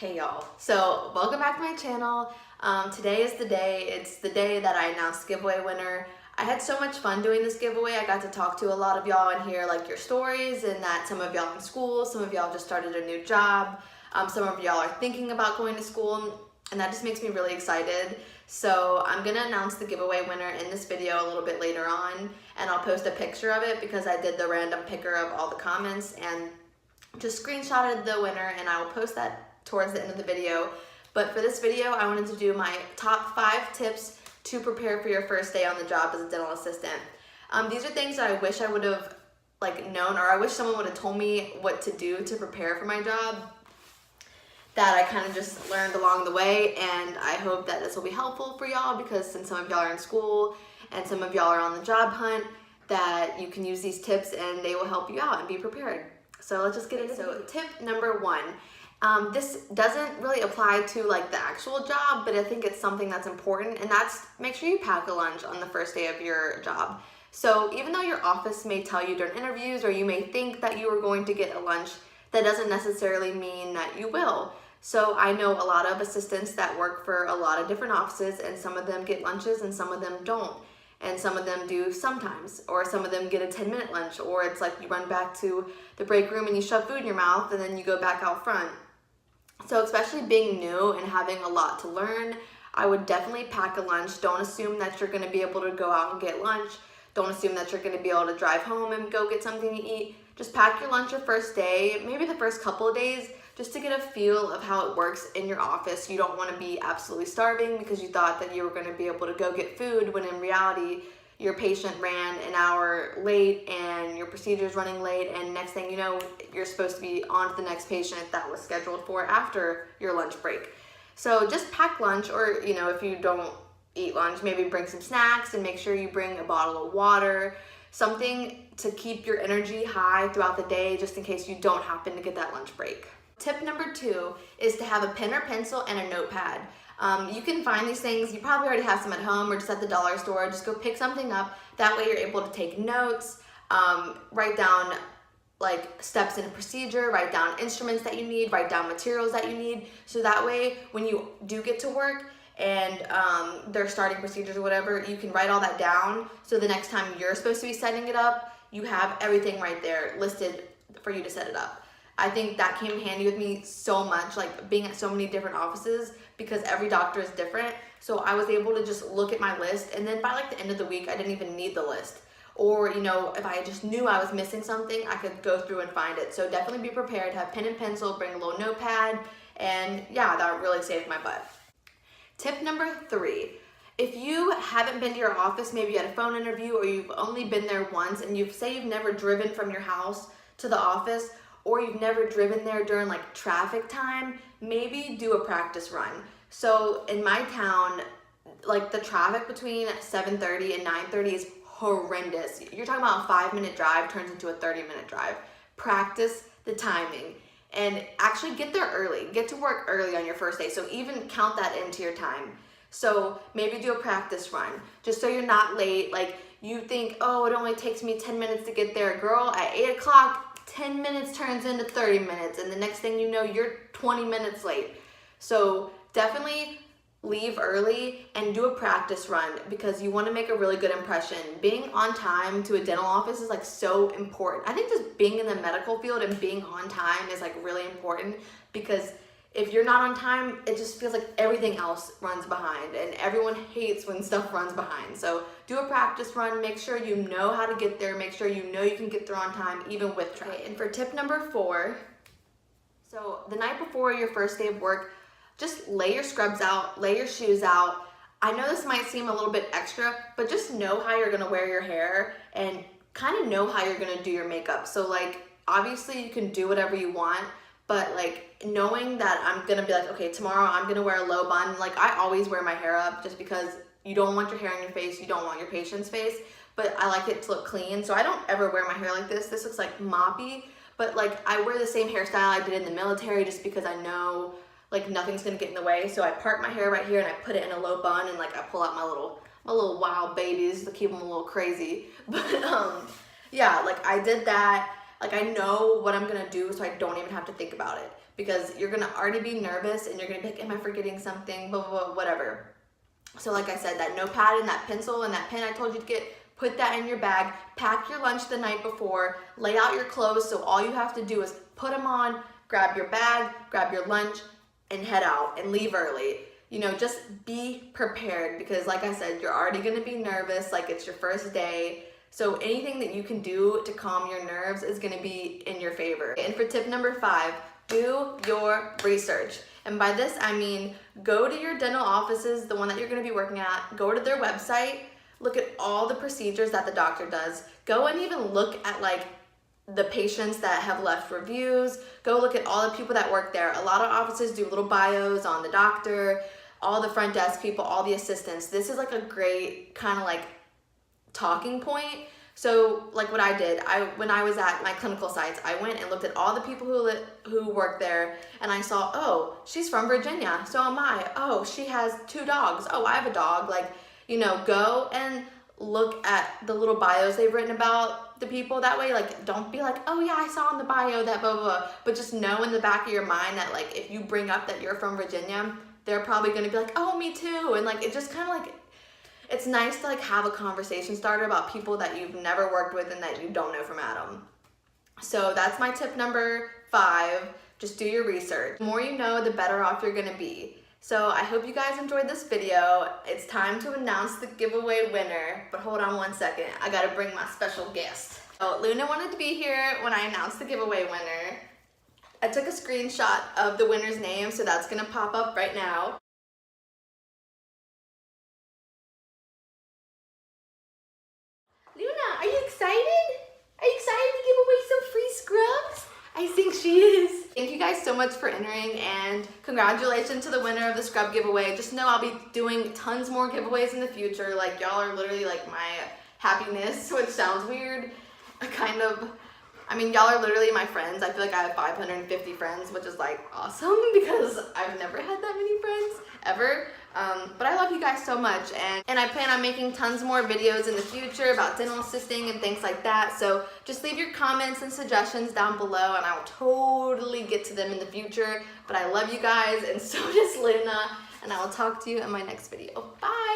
Hey y'all, so welcome back to my channel. Today is the day, it's the day that I announced the giveaway winner. I had so much fun doing this giveaway. I got to talk to a lot of y'all and hear like your stories, and that some of y'all in school, some of y'all just started a new job, some of y'all are thinking about going to school, and that just makes me really excited. So I'm gonna announce the giveaway winner in this video a little bit later on, and I'll post a picture of it because I did the random picker of all the comments and just screenshotted the winner, and I will post that towards the end of the video. But for this video, I wanted to do my top 5 tips to prepare for your first day on the job as a dental assistant. These are things that I wish I would have known, or I wish someone would have told me what to do to prepare for my job, that I kind of just learned along the way. And I hope that this will be helpful for y'all, because since some of y'all are in school and some of y'all are on the job hunt, that you can use these tips and they will help you out and be prepared. So let's just get into it. So tip number 1. This doesn't really apply to the actual job, but I think it's something that's important, and that's make sure you pack a lunch on the first day of your job. So even though your office may tell you during interviews, or you may think that you are going to get a lunch, that doesn't necessarily mean that you will. So I know a lot of assistants that work for a lot of different offices, and some of them get lunches and some of them don't. And some of them do sometimes, or some of them get a 10-minute lunch, or it's like you run back to the break room and you shove food in your mouth and then you go back out front. So especially being new and having a lot to learn, I would definitely pack a lunch. Don't assume that you're gonna be able to go out and get lunch. Don't assume that you're gonna be able to drive home and go get something to eat. Just pack your lunch your first day, maybe the first couple of days, just to get a feel of how it works in your office. You don't wanna be absolutely starving because you thought that you were gonna be able to go get food, when in reality, your patient ran an hour late and your procedure's running late, and next thing you know, you're supposed to be on to the next patient that was scheduled for after your lunch break. So just pack lunch, or if you don't eat lunch, maybe bring some snacks, and make sure you bring a bottle of water, something to keep your energy high throughout the day, just in case you don't happen to get that lunch break. Tip number 2 is to have a pen or pencil and a notepad. You can find these things, you probably already have some at home or just at the dollar store. Just go pick something up. That way you're able to take notes, write down steps in a procedure, write down instruments that you need, write down materials that you need. So that way when you do get to work and they're starting procedures or whatever, you can write all that down. So the next time you're supposed to be setting it up, you have everything right there listed for you to set it up. I think that came in handy with me so much, being at so many different offices, because every doctor is different. So I was able to just look at my list, and then by the end of the week, I didn't even need the list. Or, if I just knew I was missing something, I could go through and find it. So definitely be prepared, have pen and pencil, bring a little notepad, and yeah, that really saved my butt. Tip number 3. If you haven't been to your office, maybe you had a phone interview, or you've only been there once, and you've never driven from your house to the office, or you've never driven there during traffic time, maybe do a practice run. So in my town, the traffic between 7:30 and 9:30 is horrendous. You're talking about a 5-minute drive turns into a 30-minute drive. Practice the timing and actually get there early. Get to work early on your first day. So even count that into your time. So maybe do a practice run, just so you're not late. You think, oh, it only takes me 10 minutes to get there. Girl, at 8 o'clock, 10 minutes turns into 30 minutes, and the next thing you know, you're 20 minutes late. So definitely leave early and do a practice run, because you want to make a really good impression. Being on time to a dental office is so important. I think just being in the medical field and being on time is really important, because if you're not on time, it just feels like everything else runs behind, and everyone hates when stuff runs behind. So do a practice run, make sure you know how to get there, make sure you know you can get there on time, even with traffic. Okay, and for tip number 4, so the night before your first day of work, just lay your scrubs out, lay your shoes out. I know this might seem a little bit extra, but just know how you're gonna wear your hair and kind of know how you're gonna do your makeup. So obviously you can do whatever you want, but knowing that I'm gonna be okay, tomorrow I'm gonna wear a low bun. I always wear my hair up, just because you don't want your hair in your face, you don't want your patient's face, but I like it to look clean. So I don't ever wear my hair like this. This looks moppy, but I wear the same hairstyle I did in the military, just because I know nothing's gonna get in the way. So I part my hair right here and I put it in a low bun, and I pull out my little wild babies to keep them a little crazy. But yeah, I did that. Like, I know what I'm gonna do, so I don't even have to think about it, because you're gonna already be nervous and you're gonna be like, am I forgetting something, blah, blah, blah, whatever. So like I said, that notepad and that pencil and that pen I told you to get, put that in your bag, pack your lunch the night before, lay out your clothes, so all you have to do is put them on, grab your bag, grab your lunch, and head out and leave early. You know, just be prepared, because like I said, you're already gonna be nervous, like it's your first day. So anything that you can do to calm your nerves is gonna be in your favor. And for tip number 5, do your research. And by this, I mean, go to your dental offices, the one that you're gonna be working at, go to their website, look at all the procedures that the doctor does. Go and even look at like the patients that have left reviews. Go look at all the people that work there. A lot of offices do little bios on the doctor, all the front desk people, all the assistants. This is like a great kind of like talking point. So like what I did, when I was at my clinical sites, I went and looked at all the people who work there, and I saw, oh, she's from Virginia, so am I. Oh, she has 2 dogs. Oh, I have a dog. Like, you know, go and look at the little bios they've written about the people. That way, like, don't be like, oh yeah, I saw in the bio that blah, blah, blah. But just know in the back of your mind that like, if you bring up that you're from Virginia, they're probably gonna be like, oh, me too. And like, it just kind of like, it's nice to like have a conversation starter about people that you've never worked with and that you don't know from Adam. So that's my tip number 5. Just do your research. The more you know, the better off you're gonna be. So I hope you guys enjoyed this video. It's time to announce the giveaway winner, but hold on one second. I gotta bring my special guest. So Luna wanted to be here when I announced the giveaway winner. I took a screenshot of the winner's name, so that's gonna pop up right now. Luna, are you excited? Are you excited to give away some free scrubs? I think she is. Thank you guys so much for entering, and congratulations to the winner of the scrub giveaway. Just know I'll be doing tons more giveaways in the future. Like, y'all are literally like my happiness, which sounds weird. I mean, y'all are literally my friends. I feel like I have 550 friends, which is like awesome, because I've never had that many friends ever. But I love you guys so much, and I plan on making tons more videos in the future about dental assisting and things like that. So just leave your comments and suggestions down below, and I will totally get to them in the future. But I love you guys, and so does Luna, and I will talk to you in my next video. Bye!